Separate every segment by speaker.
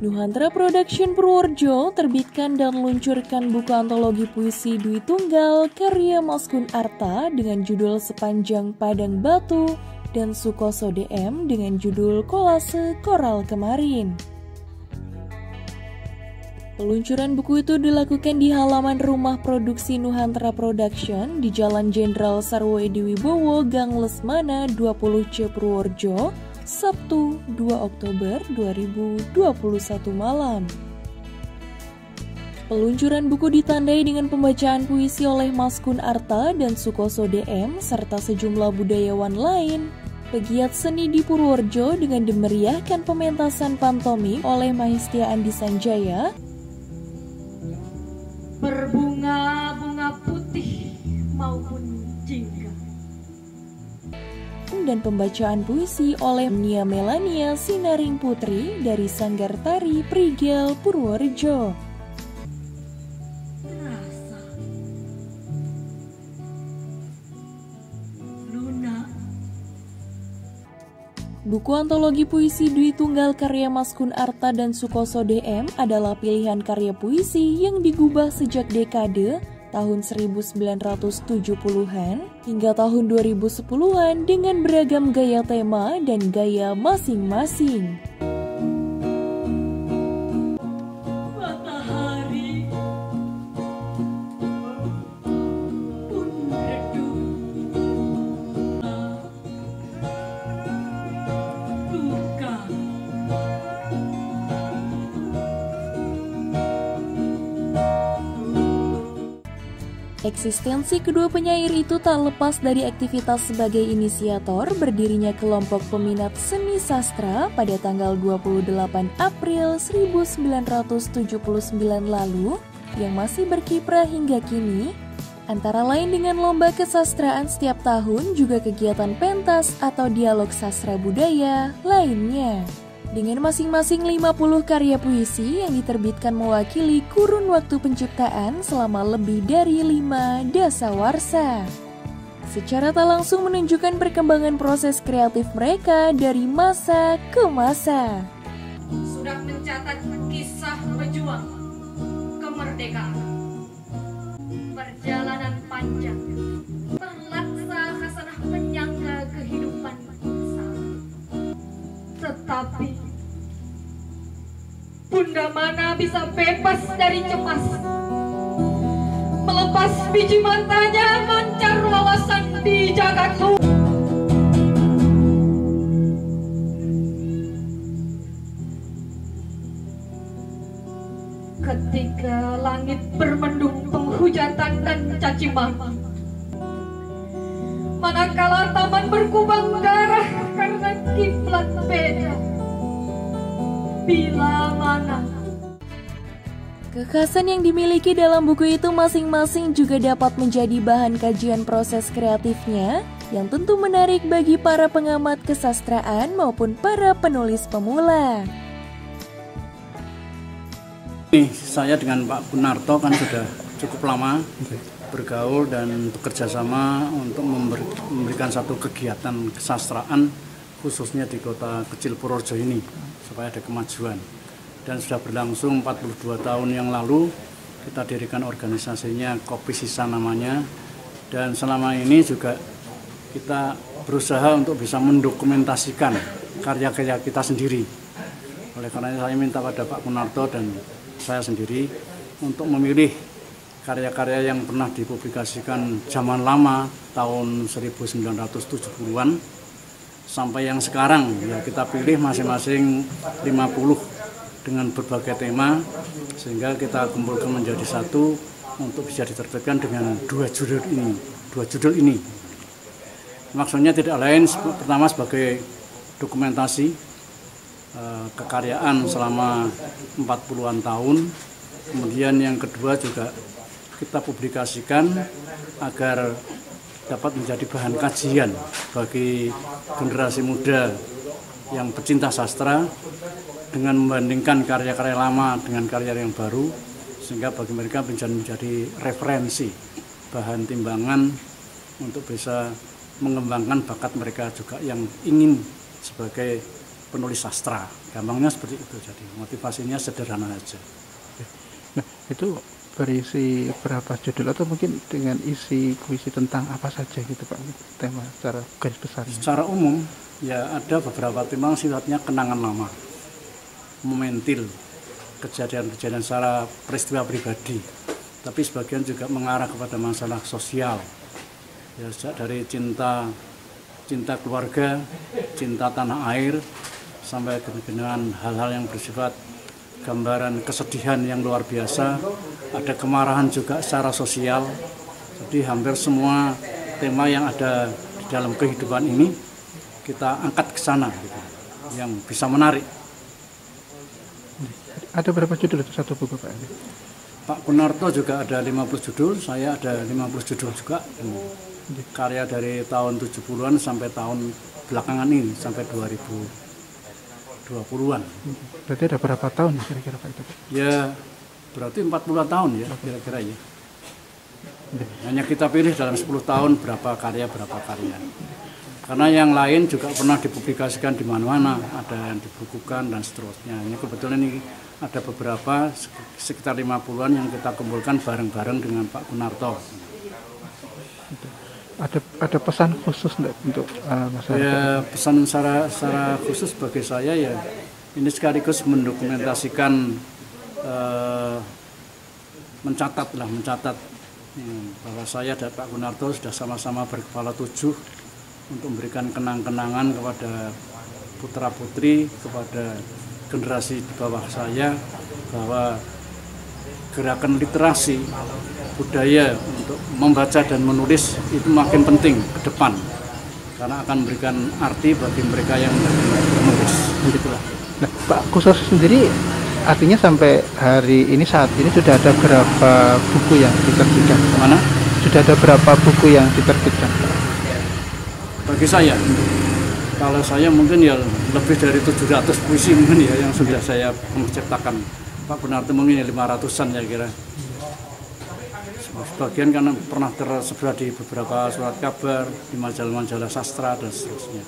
Speaker 1: Nuhantra Production Purworejo terbitkan dan luncurkan buku antologi puisi Dwi Tunggal karya Maskun Arta dengan judul Sepanjang Padang Batu dan Sukoso DM dengan judul Kolase Koral Kemarin. Peluncuran buku itu dilakukan di halaman rumah produksi Nuhantra Production di Jalan Jenderal Sarwo Edi Wibowo, Gang Lesmana 20C Purworejo, Sabtu 2 Oktober 2021 malam. Peluncuran buku ditandai dengan pembacaan puisi oleh Maskun Arta dan Sukoso DM serta sejumlah budayawan lain. Pegiat seni di Purworejo dengan dimeriahkan pementasan pantomim oleh Mahistia Andi Sanjaya,
Speaker 2: berbunga-bunga putih maupun jingga,
Speaker 1: dan pembacaan puisi oleh Nia Melania Sinaring Putri dari Sanggar Tari Prigel Purworejo.
Speaker 2: Rasa Luna.
Speaker 1: Buku antologi puisi Dwi Tunggal karya Maskun Arta dan Sukoso DM adalah pilihan karya puisi yang digubah sejak dekade tahun 1970-an hingga tahun 2010-an dengan beragam gaya tema dan gaya masing-masing.
Speaker 2: Matahari pun redup, duka
Speaker 1: Eksistensi kedua penyair itu tak lepas dari aktivitas sebagai inisiator berdirinya kelompok peminat seni sastra pada tanggal 28 April 1979 lalu yang masih berkiprah hingga kini, antara lain dengan lomba kesastraan setiap tahun juga kegiatan pentas atau dialog sastra budaya lainnya. Dengan masing-masing 50 karya puisi yang diterbitkan mewakili kurun waktu penciptaan selama lebih dari 5 dasawarsa. Secara tak langsung menunjukkan perkembangan proses kreatif mereka dari masa ke masa.
Speaker 2: sudah mencatat kisah pejuang kemerdekaan, perjalanan panjang, terlaksa khasanah penyangga kehidupan bangsa. Tetapi Bunda mana bisa bebas dari cemas, melepas biji matanya mancar wawasan di jagat luar. Ketika langit bermendung penghujatan dan caci maki, manakala taman berkubang darah karena kiblat beda, bila mana
Speaker 1: Kekhasan yang dimiliki dalam buku itu masing-masing juga dapat menjadi bahan kajian proses kreatifnya yang tentu menarik bagi para pengamat kesastraan maupun para penulis pemula.
Speaker 3: Saya dengan Pak Kunarto kan sudah cukup lama bergaul dan bekerja sama untuk memberikan satu kegiatan kesastraan khususnya di kota kecil Purworejo ini supaya ada kemajuan. Dan sudah berlangsung 42 tahun yang lalu kita dirikan organisasinya Kopi Sisa namanya, dan selama ini juga kita berusaha untuk bisa mendokumentasikan karya-karya kita sendiri. Oleh karena saya minta pada Pak Kunarto dan saya sendiri untuk memilih karya-karya yang pernah dipublikasikan zaman lama tahun 1970-an sampai yang sekarang, ya kita pilih masing-masing 50 dengan berbagai tema sehingga kita kumpulkan menjadi satu untuk bisa diterbitkan dengan dua judul ini. Maksudnya tidak lain, pertama sebagai dokumentasi kekaryaan selama 40-an tahun. Kemudian yang kedua juga kita publikasikan agar dapat menjadi bahan kajian bagi generasi muda yang pecinta sastra dengan membandingkan karya-karya lama dengan karya yang baru, sehingga bagi mereka menjadi referensi, bahan timbangan untuk bisa mengembangkan bakat mereka juga yang ingin sebagai penulis sastra. Gampangnya seperti itu, jadi motivasinya sederhana aja.
Speaker 4: Nah, itu berisi berapa judul atau mungkin dengan isi puisi tentang apa saja gitu Pak, tema secara garis besar?
Speaker 3: Secara umum ya ada beberapa tema sifatnya kenangan lama, momentil, kejadian-kejadian secara peristiwa pribadi, tapi sebagian juga mengarah kepada masalah sosial. Ya, dari cinta keluarga, cinta tanah air, sampai dengan hal-hal yang bersifat gambaran kesedihan yang luar biasa, ada kemarahan juga secara sosial. Jadi hampir semua tema yang ada di dalam kehidupan ini kita angkat ke sana gitu, yang bisa menarik.
Speaker 4: Ada berapa judul itu satu buku Pak?
Speaker 3: Pak Kunarto juga ada 50 judul, saya ada 50 judul juga. Karya dari tahun 70-an sampai tahun belakangan ini, sampai 2020-an.
Speaker 4: Berarti ada berapa tahun kira-kira Pak itu?
Speaker 3: Ya, berarti 40 tahun ya, kira-kira ya. Hanya kita pilih dalam 10 tahun berapa karya. Karena yang lain juga pernah dipublikasikan di mana-mana, ada yang dibukukan dan seterusnya. Ini kebetulan ini ada beberapa, sekitar 50-an yang kita kumpulkan bareng-bareng dengan Pak Kunarto.
Speaker 4: Ada pesan khusus untuk masyarakat?
Speaker 3: Ya, pesan secara khusus bagi saya ya, ini sekaligus mendokumentasikan, mencatat bahwa saya dan Pak Kunarto sudah sama-sama berkepala 7 untuk memberikan kenang-kenangan kepada putra-putri, kepada generasi di bawah saya, bahwa gerakan literasi budaya untuk membaca dan menulis itu makin penting ke depan, karena akan memberikan arti bagi mereka yang menulis. Begitulah.
Speaker 4: Nah, Pak Kusos sendiri artinya sampai hari ini, saat ini sudah ada berapa buku yang diterbitkan?
Speaker 3: Mana?
Speaker 4: Sudah ada berapa buku yang diterbitkan?
Speaker 3: Bagi saya, kalau saya mungkin ya lebih dari 700 puisi mungkin ya yang sudah saya menciptakan. Pak Kunarto mungkin ya 500-an ya kira. Sebagian karena pernah tersebar di beberapa surat kabar, di majalah-majalah sastra dan seterusnya.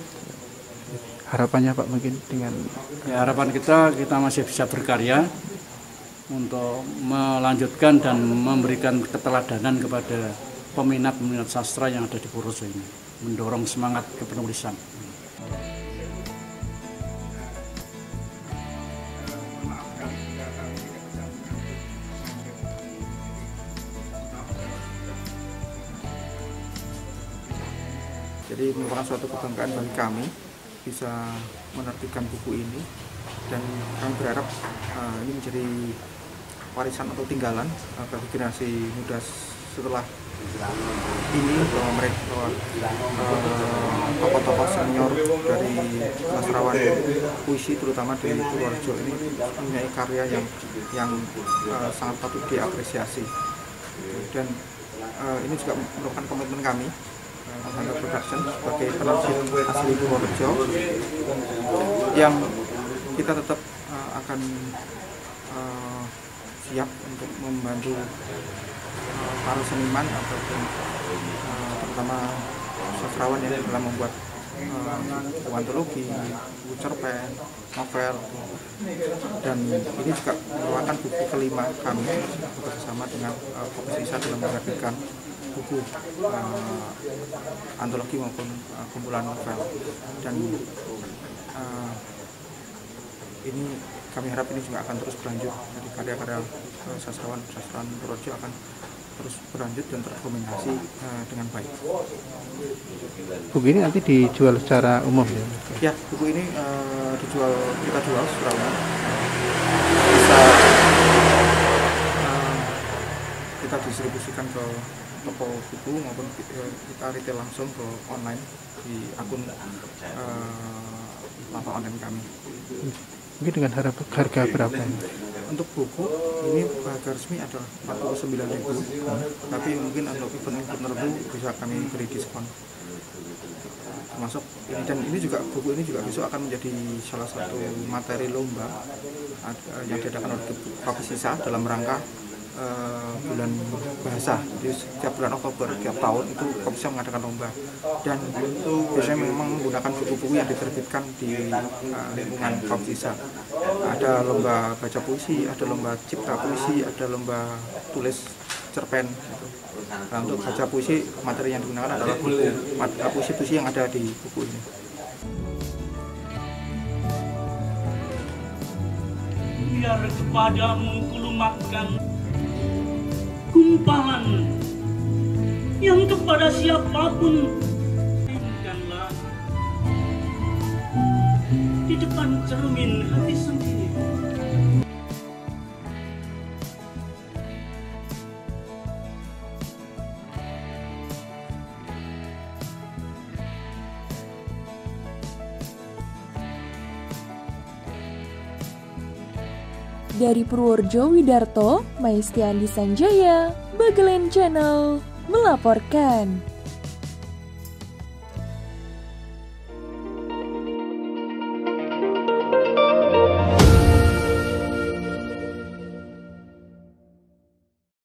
Speaker 4: Harapannya Pak mungkin dengan...
Speaker 3: Ya, harapan kita masih bisa berkarya untuk melanjutkan dan memberikan keteladanan kepada peminat-peminat sastra yang ada di Purworejo ini, mendorong semangat kepenulisan.
Speaker 5: Jadi merupakan suatu kebanggaan bagi kami bisa menerbitkan buku ini, dan kami berharap ini menjadi warisan atau tinggalan bagi generasi muda setelah ini, bahwa mereka tokoh-tokoh senior dari sastrawan puisi terutama di Purworejo ini mempunyai karya yang sangat patut diapresiasi, dan ini juga merupakan komitmen kami Hunter Production sebagai penerbit asli Purworejo yang kita tetap akan siap untuk membantu para seniman ataupun terutama sastrawan yang dalam membuat antologi, buku cerpen, novel, dan ini juga merupakan buku kelima kami bersama dengan Kopi Sisa dalam menerbitkan buku antologi maupun kumpulan novel, dan ini kami harap ini juga akan terus berlanjut. Jadi karya-karya sastrawan Purworejo akan terus berlanjut dan terdokumentasi dengan baik.
Speaker 4: Buku ini nanti dijual secara umum ya?
Speaker 5: Ya, buku ini kita jual secara umum. Bisa kita distribusikan ke toko buku maupun kita retail langsung ke online di akun lapak online kami.
Speaker 4: Mungkin dengan harga berapa ini?
Speaker 5: Untuk buku ini harga resmi adalah 49.000, tapi mungkin untuk event tertentu bisa kami beri diskon. Termasuk ini, dan ini juga buku ini juga besok akan menjadi salah satu materi lomba yang diadakan oleh Kopi Sisa dalam rangka bulan bahasa. Jadi setiap bulan Oktober tiap tahun itu Koptisam mengadakan lomba, dan biasanya memang menggunakan buku-buku yang diterbitkan di lingkungan Koptisam. Ada lomba baca puisi, ada lomba cipta puisi, ada lomba tulis cerpen gitu. Nah, untuk baca puisi, materi yang digunakan adalah buku puisi-puisi yang ada di buku ini.
Speaker 6: Biar kepadamu kulumatkan gumpalan yang kepada siapapun inginkanlah di depan cermin hati sendiri.
Speaker 1: Dari Purworejo Widarto, Maistiandi Sanjaya, Bagelen Channel melaporkan.